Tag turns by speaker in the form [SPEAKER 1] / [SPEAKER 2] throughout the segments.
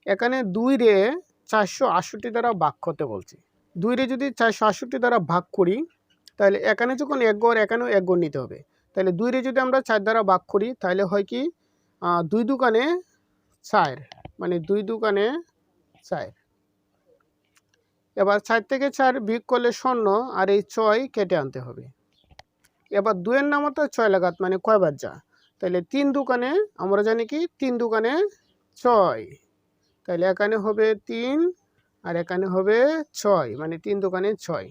[SPEAKER 1] এখানে 2 রে 468 দ্বারা ভাগ করতে বলছি। 2 রে যদি 468 দ্বারা ভাগ করি তাহলে এখানে যখন 1 ঘর এখানেও 1 ঘর নিতে হবে। তাহলে 2 রে যদি আমরা 4 দ্বারা ভাগ করি তাহলে হয় কি 2 দুকানে 4, মানে 2 দুকানে 4। এবার 4 থেকে 4 বিয়োগ করলে 0 আর এই 6 কেটে আনতে হবে। এবার 2 এর নামতা 6 লাগাত মানে কয়বার যা, তাহলে 3 দুকানে আমরা জানি কি 3 দুকানে 6, তাহলে এখানে হবে 3 আর এখানে হবে 6, মানে 3 দুকানে 6।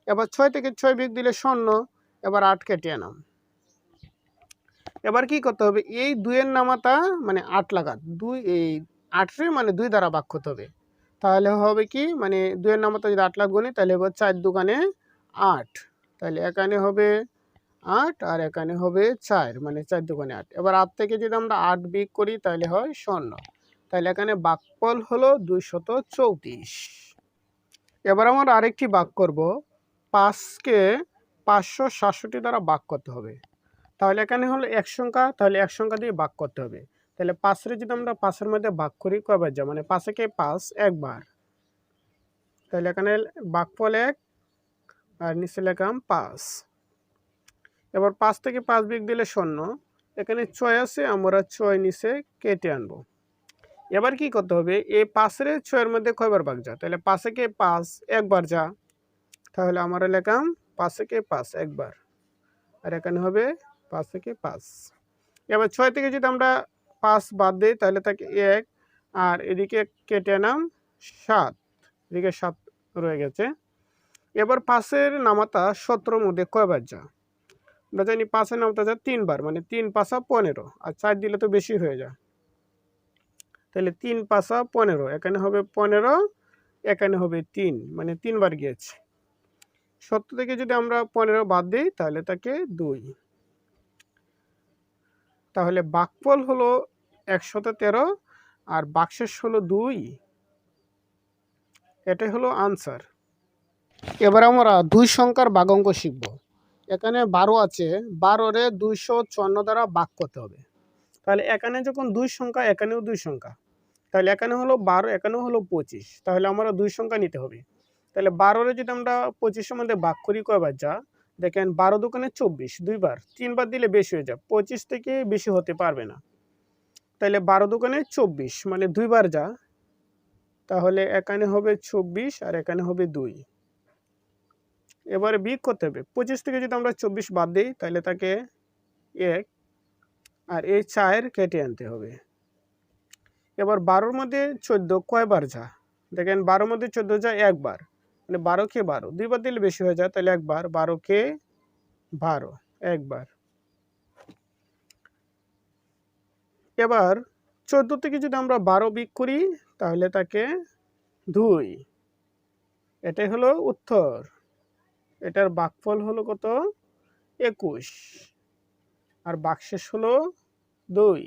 [SPEAKER 1] এবার 6 থেকে 6 বিয়োগ দিলে 0, এবার 8 কেটে আনাম। এবার কি করতে হবে, এই 2 এর নামাতা মানে 8 লাগাত 2, এই 8 রে মানে 2 দ্বারা ভাগ করতে হবে। তাহলে হবে কি, মানে 2 এর নামাতা যদি 8 লাখ গুনি তাহলে এবার 4 দুকানে 8, তাহলে এখানে হবে 8 আর এখানে হবে 4, মানে 4 দুকানে 8। এবার 8 থেকে যদি আমরা 8 বিয়োগ করি তাহলে হয় 0, তাহলে এখানে ভাগফল হলো 234। এবার আমরা আরেকটি ভাগ করব, 5 কে 567 দ্বারা ভাগ করতে হবে। তাহলে এখানে হলো এক সংখ্যা, তাহলে এক সংখ্যা দিয়ে ভাগ করতে হবে। তাহলে 5 রে যদি আমরা 5 এর মধ্যে ভাগ করি কয়বার যা, মানে 5 কে 5 একবার, তাহলে এখানে ভাগফল 1 আর নিচে লিখলাম 5। এবার 5 থেকে 5 বিয়োগ দিলে 0, এখানে 6 আছে, আমরা 6 নিচে কেটে আনবো। এবার কি করতে হবে, এই 5 রে 6 এর মধ্যে কয়বার ভাগ যা, তাহলে 5 থেকে 5 একবার যা, তাহলে আমরা লিখলাম 5 থেকে 5 একবার, আর এখানে হবে 5 থেকে 5। এবার 6 থেকে যদি আমরা 5 বাদ দিই তাহলে থাকে 1, আর এদিকে কেটে আনাম 7, এদিকে 7 রয়ে গেছে। এবার 5 এর নামাতা 17 মধ্যে কয়বার যা, আমরা জানি 5 এর নামাতা যা 3 বার, মানে 3 5 15, আর 4 দিলে তো বেশি হয়ে যায়, তাহলে 3 5 15, এখানে হবে 15, এখানে হবে 3, মানে 3 বার গিয়েছে। 17 থেকে যদি আমরা 15 বাদ দিই তাহলে থাকে 2, তাহলে ভাগফল হলো 113 আর ভাগশেষ হলো 2। এটাই হলো আনসার। এবার আমরা 2 সংখ্যার ভাগ অঙ্ক শিখব। এখানে 12 আছে, 12 রে 254 দ্বারা ভাগ করতে হবে। তাহলে এখানে যখন 2 সংখ্যা এখানেও 2 সংখ্যা, তাহলে এখানে হলো 12, এখানেও হলো 25, তাহলে আমরা 2 সংখ্যা নিতে হবে। তাহলে 12 রে যদি আমরা 25 এর মধ্যে ভাগ করি কয়বার যা, দেখেন 12 দুগুণে 24, 2 বার, 3 বার দিলে বেশি হয়ে যায়, 25 থেকে বেশি হতে পারবে না। তাহলে 12 দুগুণে 24, মানে 2 বার যা, তাহলে এখানে হবে 24 আর এখানে হবে 2। এবারে বিয়োগ করতে হবে, 25 থেকে যদি আমরা 24 বাদ দিই তাহলে তাকে 1, আর এই 4 কেটে আনতে হবে। এবার 12-র মধ্যে 14 কয়বার যা, দেখেন 12-র মধ্যে 14 যা একবার, মানে 12 কে 12, 2 বার দিলে বেশি হয়ে যায়, তাহলে একবার, 12 কে 12 একবার। এবার 14 থেকে যদি আমরা 12 বিয়োগ করি তাহলে তাকে 2, এটাই হলো উত্তর। এটার ভাগফল হলো কত, 21, আর ভাগশেষ হলো 2।